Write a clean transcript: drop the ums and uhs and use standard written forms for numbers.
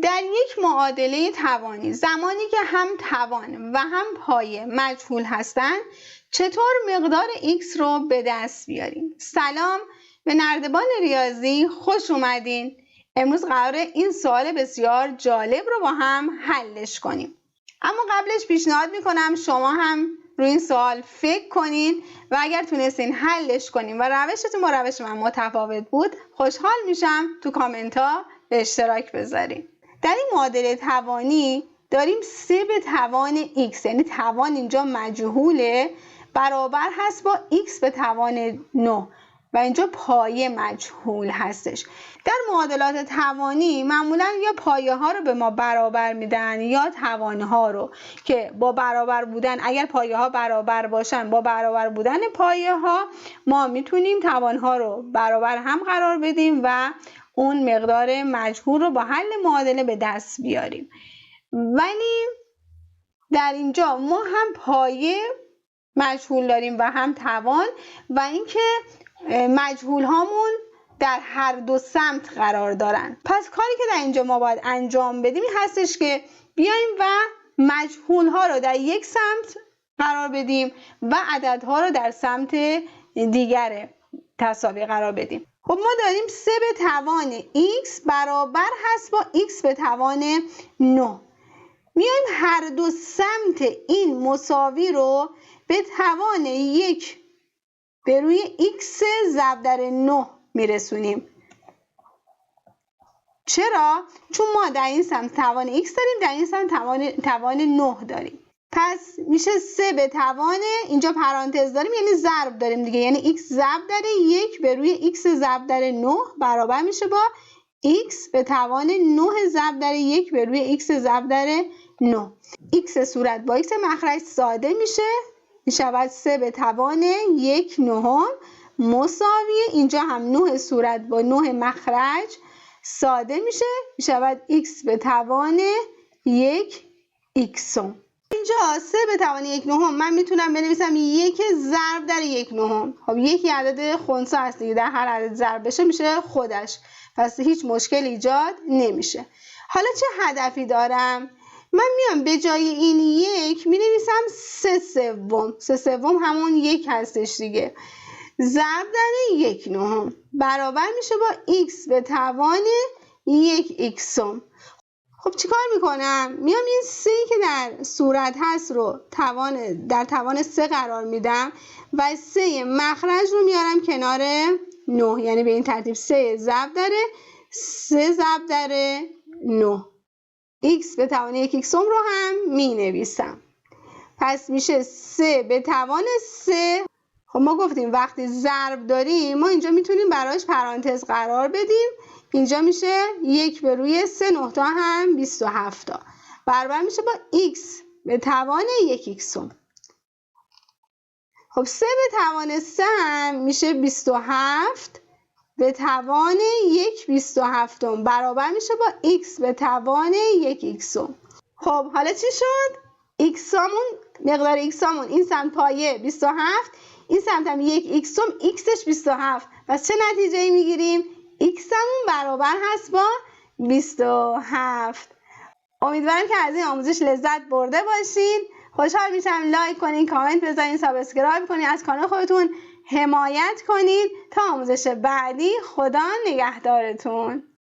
در یک معادله توانی زمانی که هم توان و هم پایه مجهول هستند چطور مقدار x رو به دست بیاریم؟ سلام، به نردبان ریاضی خوش اومدین. امروز قراره این سوال بسیار جالب رو با هم حلش کنیم. اما قبلش پیشنهاد میکنم شما هم روی این سوال فکر کنین و اگر تونستین حلش کنین و روشتون با روش من متفاوت بود خوشحال میشم تو کامنت ها به اشتراک بذارین. در این معادله توانی داریم 3 به توان x، یعنی توان اینجا مجهوله، برابر هست با x به توان 9 و اینجا پایه مجهول هستش. در معادلات توانی معمولا یا پایه ها رو به ما برابر میدن یا توان ها رو، که با برابر بودن، اگر پایه ها برابر باشن، با برابر بودن پایه ها ما میتونیم توان ها رو برابر هم قرار بدیم و اون مقدار مجهول رو با حل معادله به دست بیاریم. ولی در اینجا ما هم پایه مجهول داریم و هم توان، و اینکه مجهول هامون در هر دو سمت قرار دارن. پس کاری که در اینجا ما باید انجام بدیم این هستش که بیایم و مجهول ها رو در یک سمت قرار بدیم و عددها رو در سمت دیگر تساوی قرار بدیم. خب ما داریم 3 به توان x برابر هست با x به توان 9. میایم هر دو سمت این مساوی رو به توان 1 به روی x ضرب در 9 میرسونیم. چرا؟ چون ما در این سمت توان x داریم، در این سمت توان 9 داریم. پس میشه 3 به توان، اینجا پرانتز داریم یعنی ضرب داریم دیگه، یعنی x ضرب در 1 به روی x ضرب در 9 برابر میشه با x به توان 9 ضرب در 1 به روی x ضرب در 9. x صورت با x مخرج ساده میشود 3 به توان 1 نهم مساوی اینجا هم 9 صورت با 9 مخرج ساده میشود x به توان 1 xم. اینجا 3 به توان 1 نهم من میتونم بنویسم 1 ضرب در 1 نهم. خب یکی عدد خنثی هست دیگه، در هر عدد ضرب بشه میشه خودش، پس هیچ مشکل ایجاد نمیشه. حالا چه هدفی دارم؟ من میام به جای این 1 می نویسم 3/3 همون 1 هستش دیگه، ضرب در 1 نهم برابر میشه با x به توان 1 xم. خب چیکار میکنم؟ میام این 3 که در صورت هست رو در توان 3 قرار میدم و 3 مخرج رو میارم کنار 9، یعنی به این ترتیب 3 ضرب در 3 ضرب در 9 x به توان 1 xم رو هم می نویسم. پس میشه 3 به توان 3. خب ما گفتیم وقتی ضرب داریم ما اینجا میتونیم براش پرانتز قرار بدیم. اینجا میشه 1 به روی 3 9 هم 27 برابر میشه با x به توان 1 xم. خب 3 به توان 3 هم میشه 27 به توان 1/27 برابر میشه با x به توان 1 xم. خب حالا چی شد؟ مقدار x همون این سمت پایه 27، این سمت هم 1 xم، xش 27. پس چه نتیجه‌ای میگیریم؟ x همون برابر هست با 27. امیدوارم که از این آموزش لذت برده باشین. خوشحال میشم لایک کنین، کامنت بذارین، سابسکرایب کنین، از کانال خودتون حمایت کنید. تا آموزش بعدی، خدا نگهدارتون.